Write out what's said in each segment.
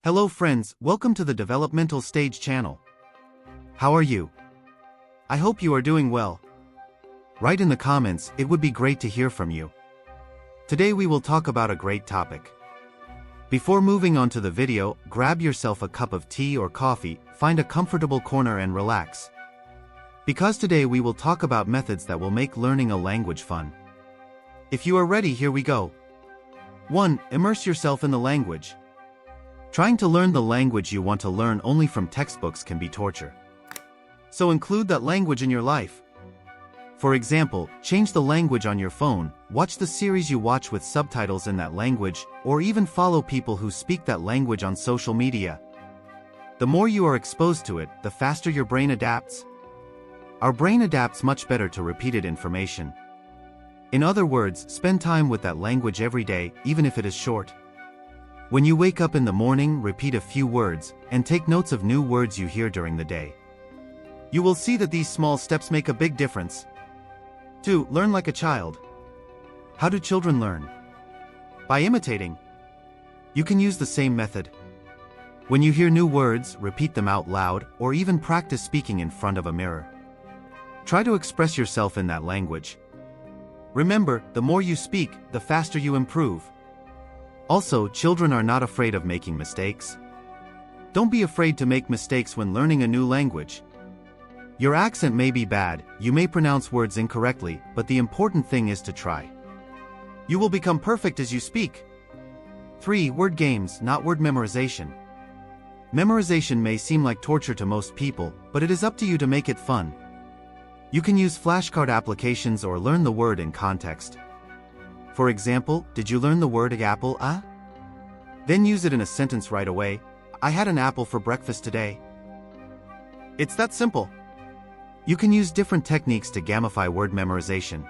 Hello friends, welcome to the Developmental Stage channel. How are you? I hope you are doing well. Write in the comments, it would be great to hear from you. Today we will talk about a great topic. Before moving on to the video, grab yourself a cup of tea or coffee, find a comfortable corner and relax. Because today we will talk about methods that will make learning a language fun. If you are ready, here we go. 1. Immerse yourself in the language. Trying to learn the language you want to learn only from textbooks can be torture. So include that language in your life. For example, change the language on your phone, watch the series you watch with subtitles in that language, or even follow people who speak that language on social media. The more you are exposed to it, the faster your brain adapts. Our brain adapts much better to repeated information. In other words, spend time with that language every day, even if it is short. When you wake up in the morning, repeat a few words, and take notes of new words you hear during the day. You will see that these small steps make a big difference. 2. Learn like a child. How do children learn? By imitating. You can use the same method. When you hear new words, repeat them out loud, or even practice speaking in front of a mirror. Try to express yourself in that language. Remember, the more you speak, the faster you improve. Also, children are not afraid of making mistakes. Don't be afraid to make mistakes when learning a new language. Your accent may be bad, you may pronounce words incorrectly, but the important thing is to try. You will become perfect as you speak. 3. Word games, not word memorization. Memorization may seem like torture to most people, but it is up to you to make it fun. You can use flashcard applications or learn the word in context. For example, did you learn the word apple? Then use it in a sentence right away. I had an apple for breakfast today. It's that simple. You can use different techniques to gamify word memorization.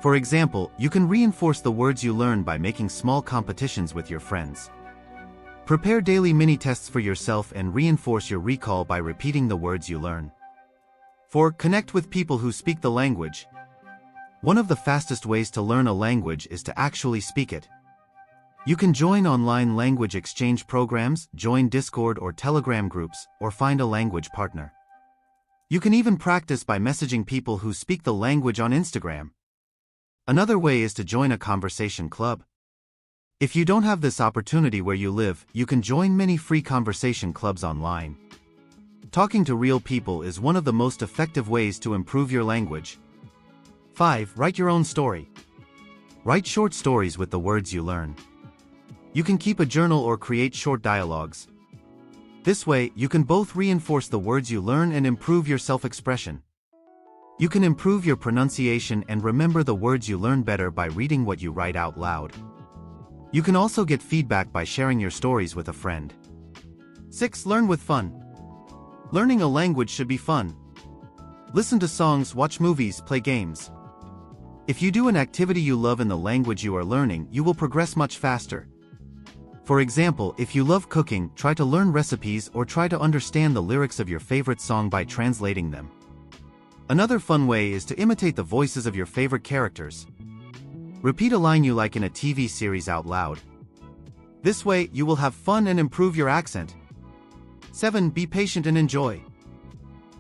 For example, you can reinforce the words you learn by making small competitions with your friends. Prepare daily mini-tests for yourself and reinforce your recall by repeating the words you learn. 4. Connect with people who speak the language. One of the fastest ways to learn a language is to actually speak it. You can join online language exchange programs, join Discord or Telegram groups, or find a language partner. You can even practice by messaging people who speak the language on Instagram. Another way is to join a conversation club. If you don't have this opportunity where you live, you can join many free conversation clubs online. Talking to real people is one of the most effective ways to improve your language. 5. Write your own story. Write short stories with the words you learn. You can keep a journal or create short dialogues. This way, you can both reinforce the words you learn and improve your self-expression. You can improve your pronunciation and remember the words you learn better by reading what you write out loud. You can also get feedback by sharing your stories with a friend. 6. Learn with fun. Learning a language should be fun. Listen to songs, watch movies, play games. If you do an activity you love in the language you are learning, you will progress much faster. For example, if you love cooking, try to learn recipes or try to understand the lyrics of your favorite song by translating them. Another fun way is to imitate the voices of your favorite characters. Repeat a line you like in a TV series out loud. This way, you will have fun and improve your accent. 7. Be patient and enjoy.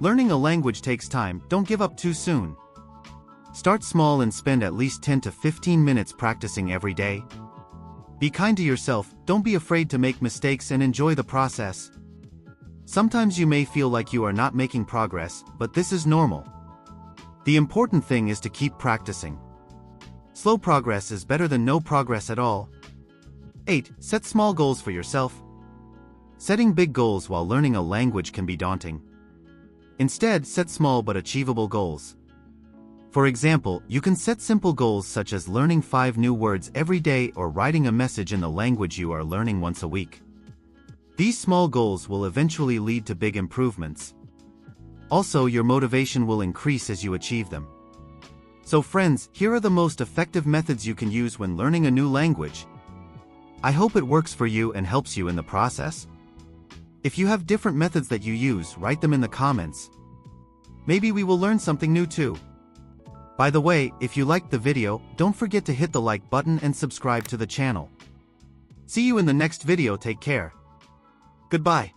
Learning a language takes time, don't give up too soon. Start small and spend at least 10 to 15 minutes practicing every day. Be kind to yourself, don't be afraid to make mistakes and enjoy the process. Sometimes you may feel like you are not making progress, but this is normal. The important thing is to keep practicing. Slow progress is better than no progress at all. 8. Set small goals for yourself. Setting big goals while learning a language can be daunting. Instead, set small but achievable goals. For example, you can set simple goals such as learning 5 new words every day or writing a message in the language you are learning once a week. These small goals will eventually lead to big improvements. Also, your motivation will increase as you achieve them. So friends, here are the most effective methods you can use when learning a new language. I hope it works for you and helps you in the process. If you have different methods that you use, write them in the comments. Maybe we will learn something new too. By the way, if you liked the video, don't forget to hit the like button and subscribe to the channel. See you in the next video, take care. Goodbye.